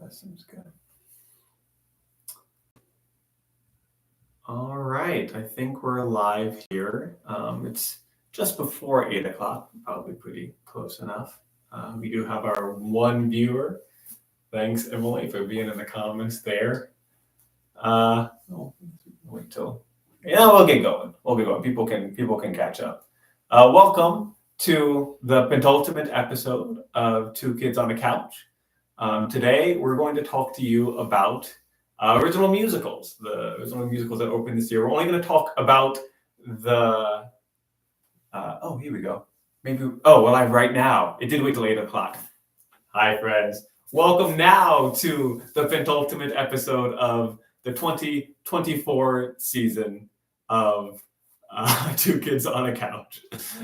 That seems good. All right, I think we're live here. It's just before 8 o'clock, probably pretty close enough. We do have our one viewer. Thanks, Emily, for being in the comments there. Wait till. Yeah, we'll get going. We'll get going. People can catch up. Welcome to the penultimate episode of Two Kids on a Couch. Today, we're going to talk to you about original musicals, the original musicals that opened this year. We're only going to talk about the. Here we go. We're live right now. It did wait till 8 o'clock. Hi, friends. Welcome now to the penultimate episode of the 2024 season of Two Kids on a Couch.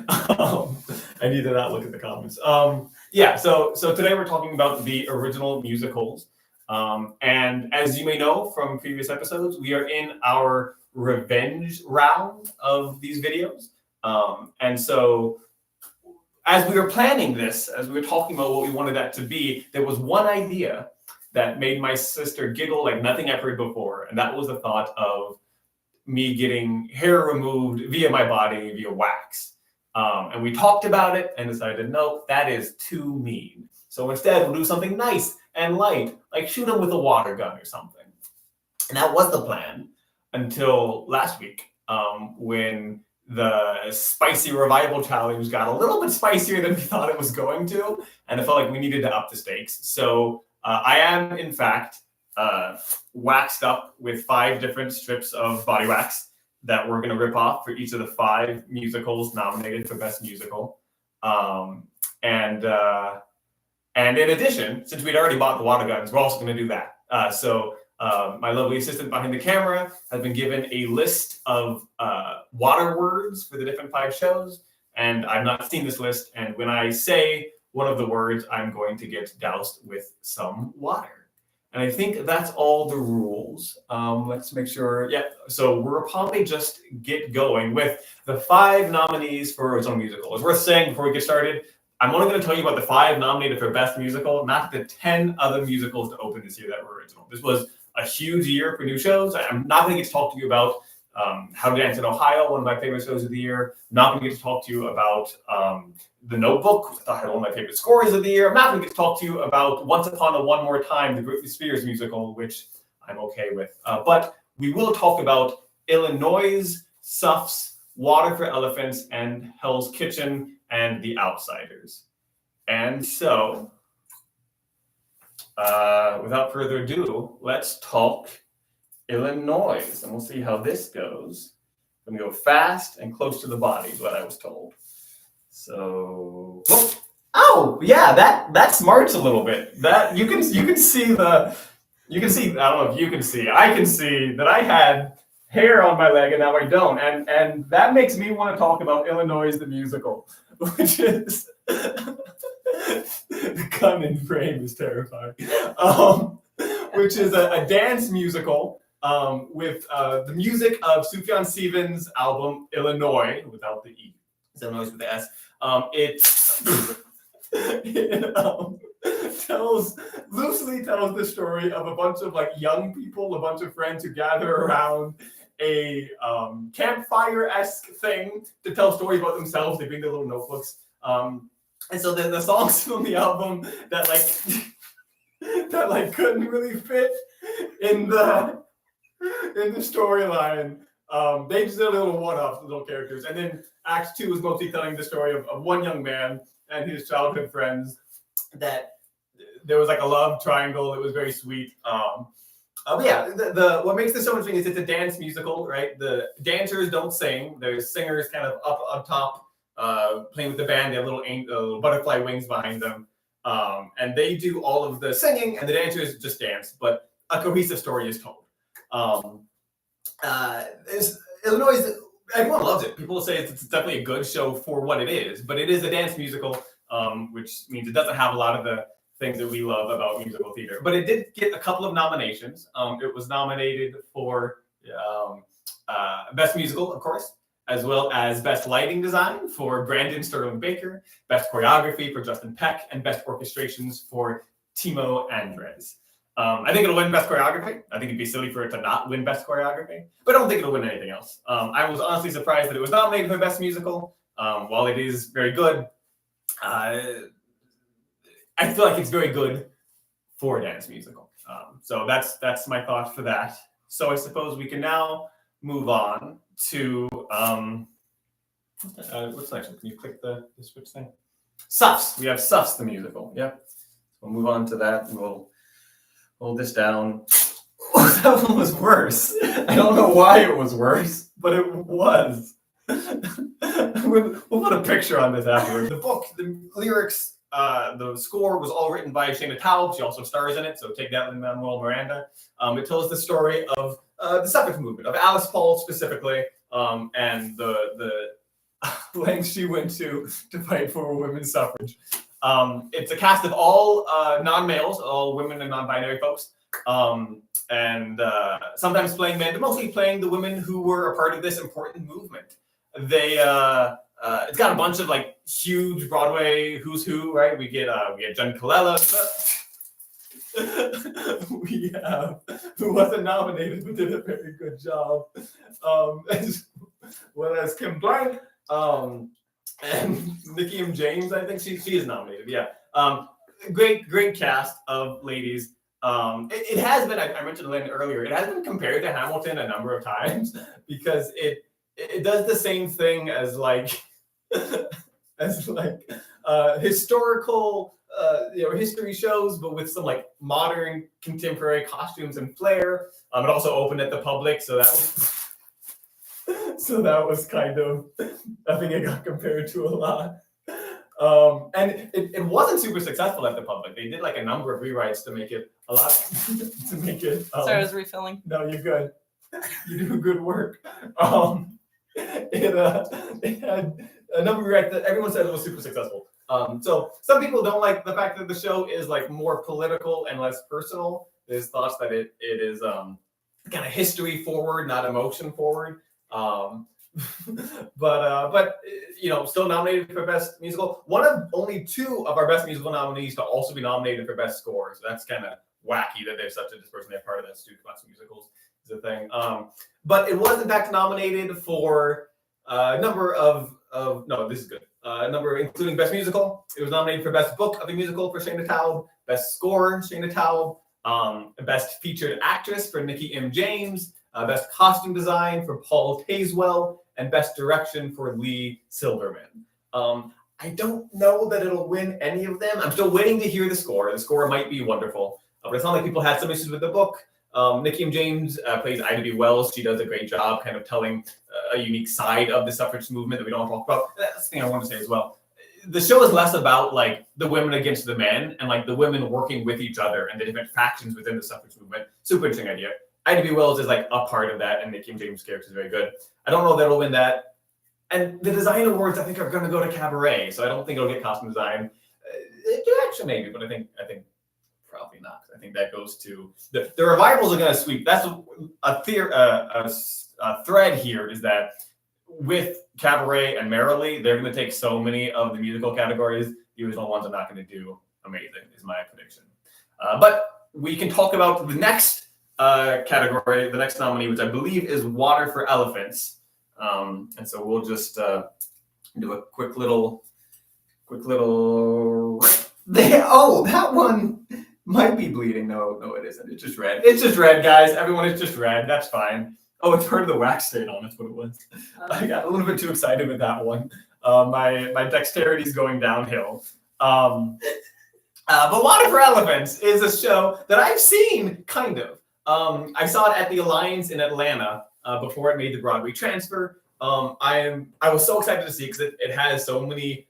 I need to not look at the comments. So today we're talking about the original musicals. And as you may know from previous episodes, we are in our revenge round of these videos. And so as we were planning this, as we were talking about what we wanted that to be, there was one idea that made my sister giggle like nothing I've heard before. And that was the thought of me getting hair removed via my body, via wax. And we talked about it and decided, no, that is too mean. So instead, we'll do something nice and light, like shoot them with a water gun or something. And that was the plan until last week, when the spicy revival challenge got a little bit spicier than we thought it was going to, and it felt like we needed to up the stakes. So I am, in fact, waxed up with 5 different strips of body wax that we're going to rip off for each of the 5 musicals nominated for Best Musical. And in addition, since we'd already bought the water guns, we're also going to do that. So my lovely assistant behind the camera has been given a list of water words for the different 5 shows, and I've not seen this list. And when I say one of the words, I'm going to get doused with some water. And I think that's all the rules. Let's make sure. Yeah, so we'll probably just get going with the 5 nominees for original musical. It's worth saying before we get started, I'm only going to tell you about the 5 nominated for Best Musical, not the 10 other musicals to open this year that were original. This was a huge year for new shows. I'm not going to get to talk to you about How to Dance in Ohio, one of my favorite shows of the year. I'm not going to get to talk to you about The Notebook, which I thought had one of my favorite scores of the year. I'm not going to get to talk to you about Once Upon a One More Time, the Britney Spears musical, which I'm okay with. But we will talk about Illinois, Suffs, Water for Elephants, and Hell's Kitchen, and The Outsiders. And so, without further ado, let's talk Illinois, and we'll see how this goes. I'm gonna go fast and close to the body, is what I was told. So, yeah, that smarts a little bit. That you can see. I don't know if you can see. I can see that I had hair on my leg and now I don't, and that makes me want to talk about Illinois the musical, which is the gun in frame is terrifying. Which is a dance musical with the music of Sufjan Stevens' album Illinois, without the E. It's Illinois with the S. Loosely tells the story of a bunch of like young people, a bunch of friends who gather around a campfire-esque thing to tell stories about themselves. They bring their little notebooks. And so the songs from the album that couldn't really fit in the storyline. They just did a little one-off, little characters. And then Act 2 was mostly telling the story of one young man and his childhood friends, that there was like a love triangle that was very sweet. What makes this so interesting is it's a dance musical, right? The dancers don't sing. There's singers kind of up top playing with the band. They have little butterfly wings behind them. And they do all of the singing, and the dancers just dance, but a cohesive story is told. Illinois, everyone loves it. People say it's definitely a good show for what it is, but it is a dance musical, which means it doesn't have a lot of the things that we love about musical theater. But it did get a couple of nominations. It was nominated for Best Musical, of course, as well as Best Lighting Design for Brandon Sterling Baker, Best Choreography for Justin Peck, and Best Orchestrations for Timo Andres. I think it'll win Best Choreography. I think it'd be silly for it to not win Best Choreography, but I don't think it'll win anything else. I was honestly surprised that it was nominated for Best Musical. While it is very good, I feel like it's very good for a dance musical. So that's my thought for that. So I suppose we can now move on to what's next? Can you click the switch thing? Suffs. We have Suffs the musical. Yep. We'll move on to that. And we'll hold this down. Oh, that one was worse. I don't know why it was worse, but it was. We'll put a picture on this afterwards. The book, the lyrics, the score was all written by Shayna Taub. She also stars in it, so take that with Manuel Miranda. It tells the story of the suffrage movement, of Alice Paul specifically, and the lengths she went to fight for women's suffrage. It's a cast of all non-males, all women and non-binary folks, and sometimes playing men, but mostly playing the women who were a part of this important movement. They it's got a bunch of like huge Broadway who's who, right? We get Jen Colella. We have who wasn't nominated but did a very good job. As well as Kim Blank, and Nikki M. James. I think she is nominated. Yeah. Great cast of ladies. It has been. I mentioned Lynn earlier. It has been compared to Hamilton a number of times because it does the same thing as like historical history shows, but with some like modern contemporary costumes and flair. It also opened at the public, so that was kind of, I think it got compared to a lot. And it wasn't super successful at the public. They did like a number of rewrites to make it a lot to make it. Sorry, I was refilling. No, you're good. You do good work. It had a number of rewrites that everyone said it was super successful. So some people don't like the fact that the show is like more political and less personal. There's thoughts that it is kind of history forward, not emotion forward. But still nominated for Best Musical. One of only two of our Best Musical nominees to also be nominated for Best Score. So that's kind of wacky that there's such a dispersion. They're part of that Student Classic Musicals is a thing. But it was in fact nominated for a number of no, this is good. A number including Best Musical. It was nominated for Best Book of a Musical for Shayna Taub, Best Score Shayna Taub, Best Featured Actress for Nikki M. James, Best Costume Design for Paul Tazewell, and Best Direction for Lee Silverman. I don't know that it'll win any of them. I'm still waiting to hear the score. The score might be wonderful, but it's not like people had some issues with the book. Nikki M. James plays Ida B. Wells. She does a great job kind of telling a unique side of the suffrage movement that we don't talk about. That's the thing I want to say as well. The show is less about like the women against the men and like the women working with each other and the different factions within the suffrage movement. Super interesting idea. Ida B. Wells is like a part of that, and Nikki M. James' character is very good. I don't know that it'll win that. And the design awards, I think, are going to go to Cabaret, so I don't think it'll get costume design. Direction maybe, but I think probably not. I think that goes to the revivals are going to sweep. That's a thread here is that with Cabaret and Merrily, they're going to take so many of the musical categories. The original ones are not going to do amazing, is my prediction. But we can talk about the next category, the next nominee, which I believe is Water for Elephants. And so we'll just do a quick little. That one might be bleeding. No, it isn't. It's just red. It's just red, guys. Everyone, it's just red. That's fine. Oh, it's part of the wax stain on. That's what it was. I got a little bit too excited with that one. My dexterity is going downhill. But Water for Elephants is a show that I've seen, kind of. I saw it at the Alliance in Atlanta before it made the Broadway transfer. I was so excited to see because it has so many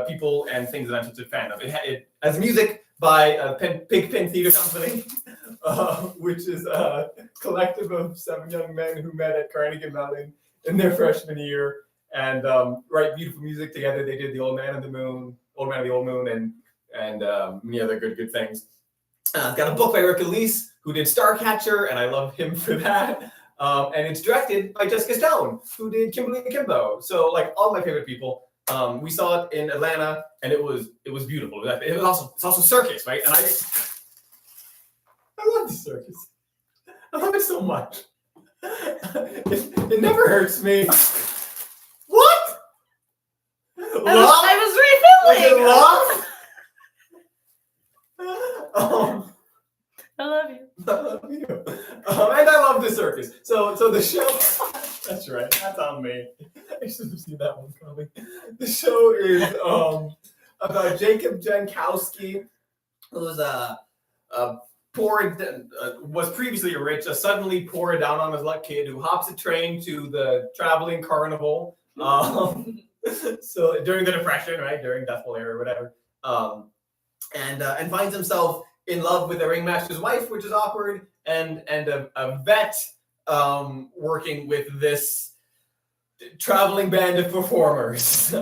people and things that I'm such a fan of. It has music by Pigpen Theater Company, which is a collective of 7 young men who met at Carnegie Mellon in their freshman year and write beautiful music together. They did The Old Man of the Moon, Old Man of the Old Moon, and many other good things. Got a book by Rick Elise, who did Starcatcher, and I love him for that. And it's directed by Jessica Stone, who did Kimberly Akimbo. So, like, all my favorite people. We saw it in Atlanta, and it was beautiful. It's also circus, right? And I love the circus. I love it so much. It never hurts me. What? I was refilling. Love? I love you. I love you. And I love the circus. So the show. That's right. That's on me. I should have seen that one coming. The show is about Jacob Jankowski, who's a poor, was previously rich, a suddenly poor, down on his luck kid who hops a train to the traveling carnival. So during the Depression, right, during Death Roll era or whatever, and finds himself in love with the ringmaster's wife, which is awkward, and a vet working with this traveling band of performers.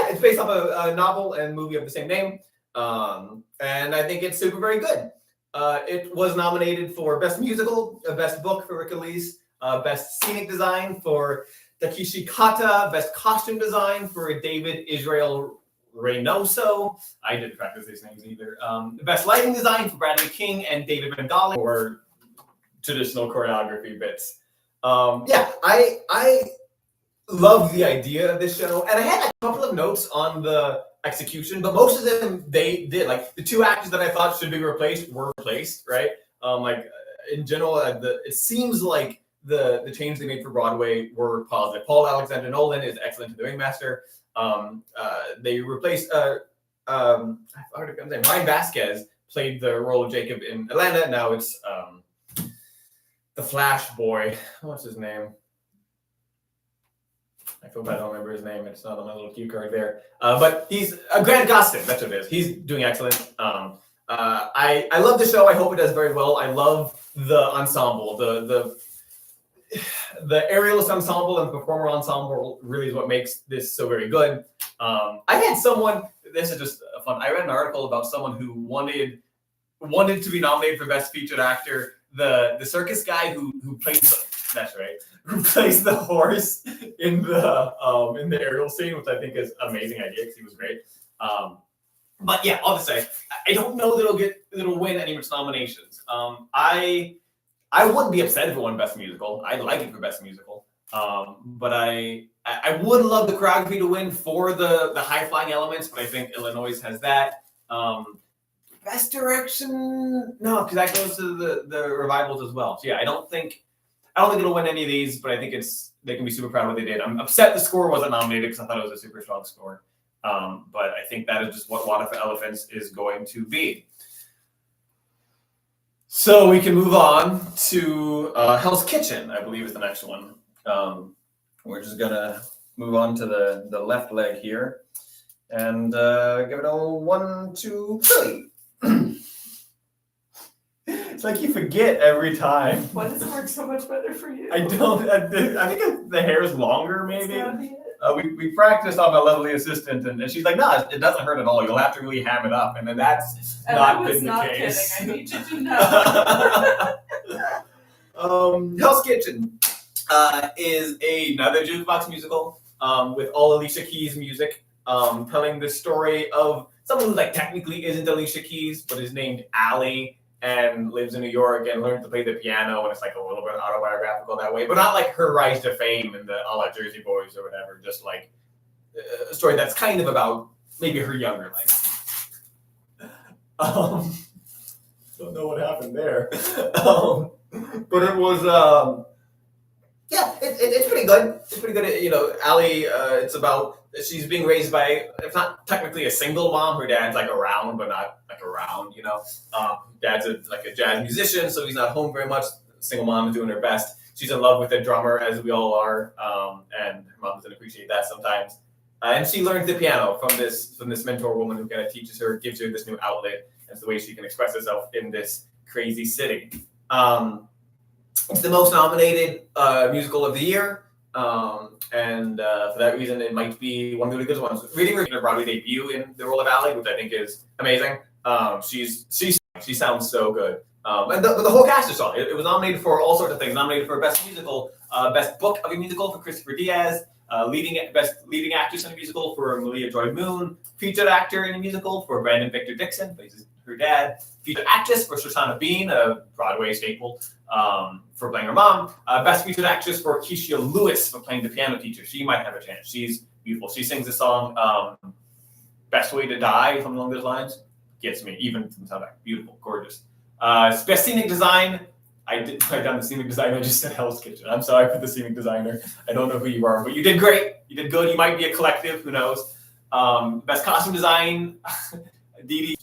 It's based off a novel and movie of the same name, and I think it's super very good. It was nominated for Best Musical, Best Book for Hercules, Best Scenic Design for Takeshi Kata, Best Costume Design for David Israel Reynoso. I didn't practice these names either. Best Lighting Design for Bradley King and David Bengali for traditional choreography bits. I love the idea of this show, and I had a couple of notes on the execution, but most of them they did. Like the two actors that I thought should be replaced were replaced, right? In general, it seems like the changes they made for Broadway were positive. Paul Alexander Nolan is excellent in The Ringmaster. They replaced Ryan Vasquez played the role of Jacob in Atlanta. Now it's the Flash boy. What's his name? I feel bad I don't remember his name. It's not on my little cue card there. But he's Grant Gustin. That's what it is. He's doing excellent. I love the show. I hope it does very well. I love the ensemble. The aerialist ensemble and the performer ensemble really is what makes this so very good. I had someone. This is just fun. I read an article about someone who wanted to be nominated for Best Featured Actor. The circus guy who plays. That's right. Who plays the horse in the aerial scene, which I think is an amazing idea because he was great. But yeah, I'll just say I don't know that it'll win any of its nominations. I wouldn't be upset if it won Best Musical. I'd like it for Best Musical. But I would love the choreography to win for the high flying elements, but I think Illinois has that. Best Direction, no, because that goes to the revivals as well. So yeah, I don't think it'll win any of these, but I think they can be super proud of what they did. I'm upset the score wasn't nominated because I thought it was a super strong score. But I think that is just what Water for Elephants is going to be. So we can move on to Hell's Kitchen, I believe is the next one. We're just gonna move on to the left leg here and give it a 1, 2, 3. It's like you forget every time. Why does it work so much better for you? I don't. I think the hair is longer, maybe. We practiced on my lovely assistant, and she's like, "No, it doesn't hurt at all. You'll have to really ham it up." And then that's not been the case. Kidding. I need you to know. Hell's Kitchen is another jukebox musical with all Alicia Keys music, telling the story of someone who technically isn't Alicia Keys, but is named Allie and lives in New York and learned to play the piano, and it's a little bit autobiographical that way, but not her rise to fame and the a la Jersey Boys or whatever, just a story that's kind of about maybe her younger life. Don't know what happened there. But it was, it's pretty good. It's pretty good. Allie, it's about, she's being raised by, it's not technically a single mom. Her dad's around, but not around, Dad's a jazz musician, so he's not home very much. Single mom is doing her best. She's in love with a drummer, as we all are, and her mom doesn't appreciate that sometimes. And she learns the piano from this mentor woman who kind of teaches her, gives her this new outlet as the way she can express herself in this crazy city. It's the most nominated musical of the year, and for that reason, it might be one of the good ones. Reading her Broadway debut in the role of Allie, which I think is amazing. She sounds so good, and the whole cast is on. It was nominated for all sorts of things. Nominated for Best Musical, Best Book of a Musical for Christopher Diaz, Best Leading Actress in a Musical for Malia Joy Moon, Featured Actor in a Musical for Brandon Victor Dixon, her dad. Featured actress for Shoshana Bean, a Broadway staple, for playing her mom. Best featured actress for Keisha Lewis for playing the piano teacher. She might have a chance. She's beautiful. She sings the song Best Way to Die, something along those lines. Gets me, even from soundtrack. Beautiful, gorgeous. Best scenic design. I didn't write down the scenic designer. I just said Hell's Kitchen. I'm sorry for the scenic designer. I don't know who you are, but you did great. You did good. You might be a collective. Who knows? Best costume design. Dee Dee.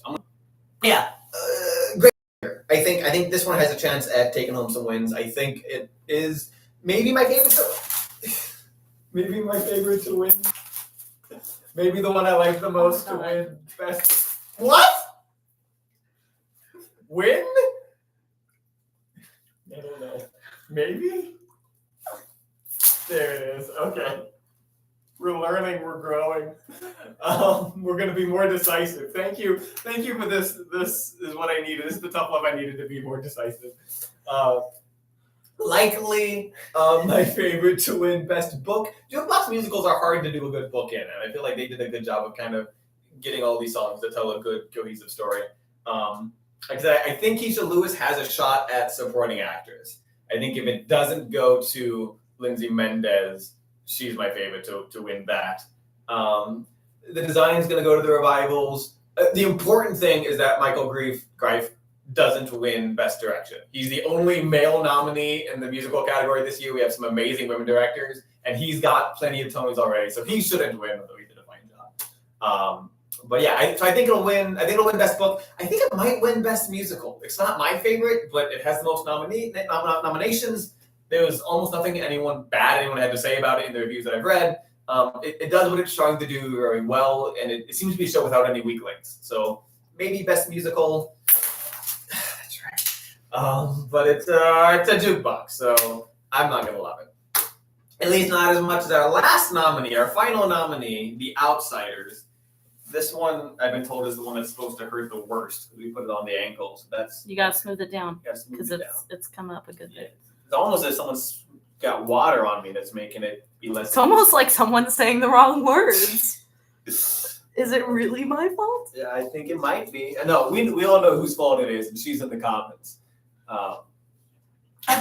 Yeah, great. I think this one has a chance at taking home some wins. I think it is maybe my favorite. Maybe my favorite to win. Maybe the one I like the most to win. Best. What? Win? I don't know. Maybe? There it is. Okay. We're learning, we're growing. We're going to be more decisive. Thank you. Thank you for this. This is what I needed. This is the tough love I needed to be more decisive. Likely my favorite to win best book. Jukebox musicals are hard to do a good book in, and I feel like they did a good job of kind of getting all these songs to tell a good cohesive story. Like I think Keisha Lewis has a shot at supporting actress. I think if it doesn't go to Lindsay Mendez, she's my favorite to win that. The design is going to go to the revivals. The important thing is that Michael Greif doesn't win Best Direction. He's the only male nominee in the musical category this year. We have some amazing women directors, and he's got plenty of Tonys already, so he shouldn't win, although he did a fine job. But yeah, I think it'll win. I think it'll win Best Book. I think it might win Best Musical. It's not my favorite, but it has the most nominations. There was almost nothing anyone had to say about it in the reviews that I've read. It does what it's trying to do very well, and it seems to be a show without any weak links. So maybe Best Musical. That's right. But it's a jukebox, so I'm not gonna love it. At least not as much as our last nominee, our final nominee, The Outsiders. This one I've been told is the one that's supposed to hurt the worst. We put it on the ankles. You gotta smooth it down because it's come up a good bit. It's almost as someone's got water on me that's making it be less. It's almost like someone's saying the wrong words. Is it really my fault? Yeah, I think it might be. No, we all know whose fault it is, and she's in the comments. How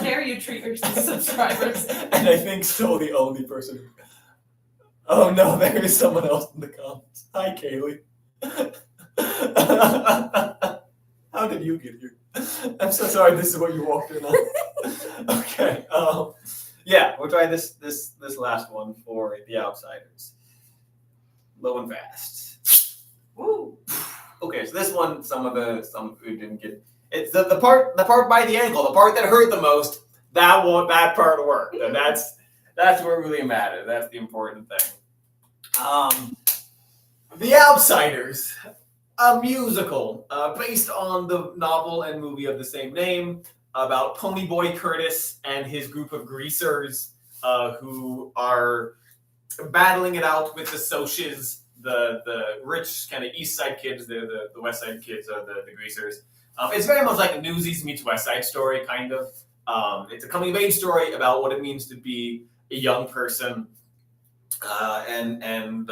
dare you treat your subscribers? And I think still the only person. Oh no, there is someone else in the comments. Hi, Kaylee. How did you get here? I'm so sorry. This is what you walked in on. Okay. Yeah, we'll try this last one for The Outsiders. Low and fast. Woo. Okay, so this one, some who didn't get. It's the part by the ankle, the part that hurt the most. That part worked, and that's what really matters. That's the important thing. The Outsiders, a musical based on the novel and movie of the same name about Ponyboy Curtis and his group of greasers who are battling it out with the Socs, the rich kind of East Side kids. They're the West Side kids are the greasers. It's very much like a Newsies meets West Side Story, kind of. It's a coming of age story about what it means to be a young person and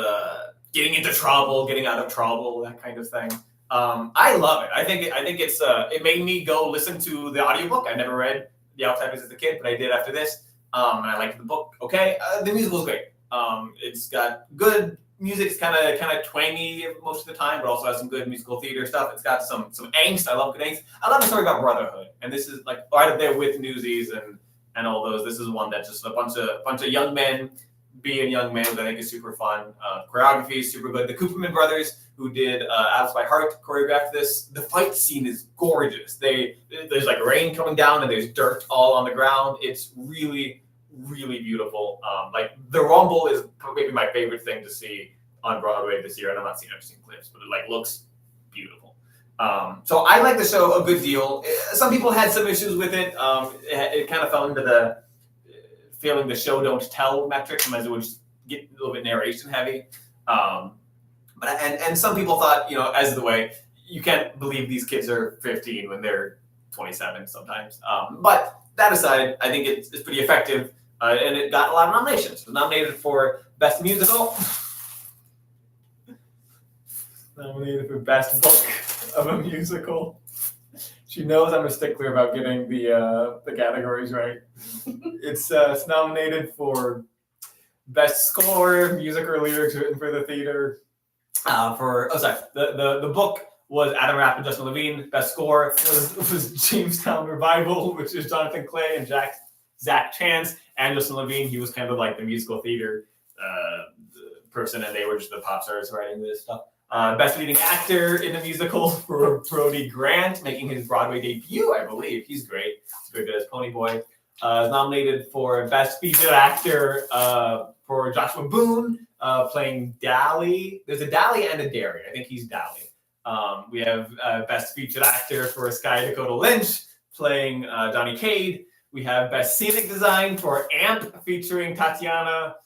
getting into trouble, getting out of trouble, that kind of thing. I love it. I think it's it made me go listen to the audiobook. I never read The Outsiders as a kid, but I did after this. And I liked the book. Okay, the musical's great. It's got good music. It's kind of twangy most of the time, but also has some good musical theater stuff. It's got some angst. I love good angst. I love the story about brotherhood, and this is like right up there with Newsies and all those. This is one that's just a bunch of young men being young men, which I think is super fun. Choreography is super good. The Cooperman brothers, who did Alice by Heart, choreographed this. The fight scene is gorgeous. There's like rain coming down and there's dirt all on the ground. It's really, really beautiful. Like the Rumble is maybe my favorite thing to see on Broadway this year, and I've seen clips, but it like looks beautiful. So I like the show a good deal. Some people had some issues with it. It kind of fell into the feeling the show don't tell metric. Sometimes it would just get a little bit narration heavy. But some people thought, as the way, you can't believe these kids are 15 when they're 27 sometimes. But that aside, I think it's pretty effective, and it got a lot of nominations. It was nominated for Best Musical, nominated for Best Book, of a musical. She knows I'm a stickler about getting the categories right. It's nominated for best score, music or lyrics written for the theater. The book was Adam Rapp and Justin Levine. Best score was Jamestown Revival, which is Jonathan Clay and Zach Chance, and Justin Levine. He was kind of like the musical theater person, and they were just the pop stars writing this stuff. Best leading actor in a musical for Brody Grant, making his Broadway debut, I believe. He's great. He's very good as Pony Boy. Nominated for best featured actor for Joshua Boone, playing Dally. There's a Dally and a Derry. I think he's Dally. We have best featured actor for Sky Dakota Lynch, playing Johnny Cade. We have best scenic design for Amp, featuring Tatiana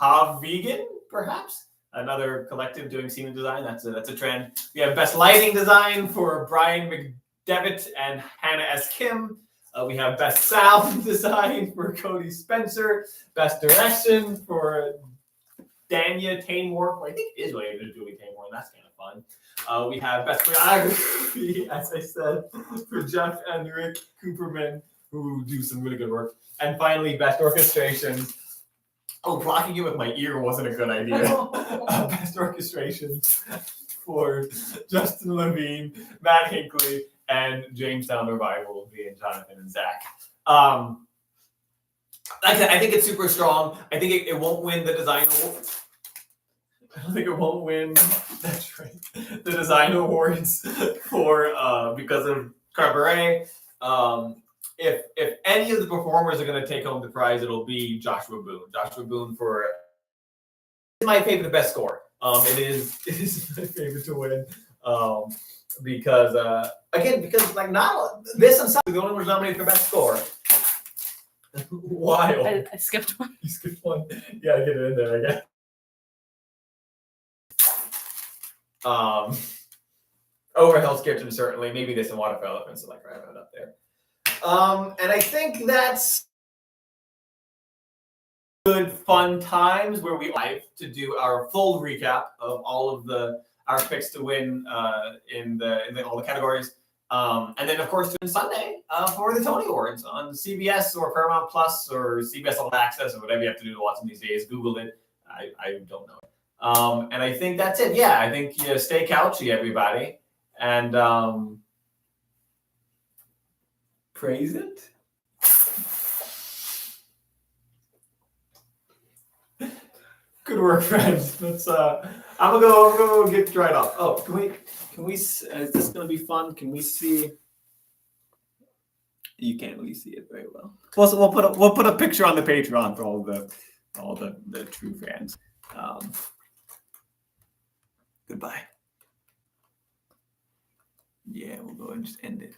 Kavigan, perhaps. Another collective doing scenic design. That's a trend. We have best lighting design for Brian McDevitt and Hannah S. Kim. We have best sound design for Cody Spencer. Best direction for Danya Tamor, who I think is related to Julie Tamor, and that's kind of fun. We have best choreography, as I said, for Jeff and Rick Cooperman, who do some really good work. And finally, best orchestration. Oh, blocking it with my ear wasn't a good idea. Best orchestration for Justin Levine, Matt Hinckley, and Jamestown Revival being Jonathan and Zach. Like I said, I think it's super strong. I think it won't win the design awards. I don't think it won't win. That's right. The design awards for because of Cabaret. If any of the performers are going to take home the prize, it'll be Joshua Boone. Joshua Boone for my favorite best score. It is my favorite to win. Because like not this and something, the only one was nominated for best score. Wild. I skipped one. You skipped one. You gotta get it in there, I guess. Overhell's Kitchen, certainly. Maybe this and Water for Elephants, so like right up there. And I think that's good fun times where we live to do our full recap of all of our picks to win in all the categories. And then of course tune Sunday for the Tony Awards on CBS or Paramount Plus or CBS All Access or whatever you have to do to watch them these days. Google it. I don't know. And I think that's it. Yeah, I think stay couchy, everybody. And praise it. Good work, friends. Let's. I'm gonna go get dried off. Oh, can we? Is this gonna be fun? Can we see? You can't really see it very well. We'll put a picture on the Patreon for all the true fans. Goodbye. Yeah, we'll go and just end it.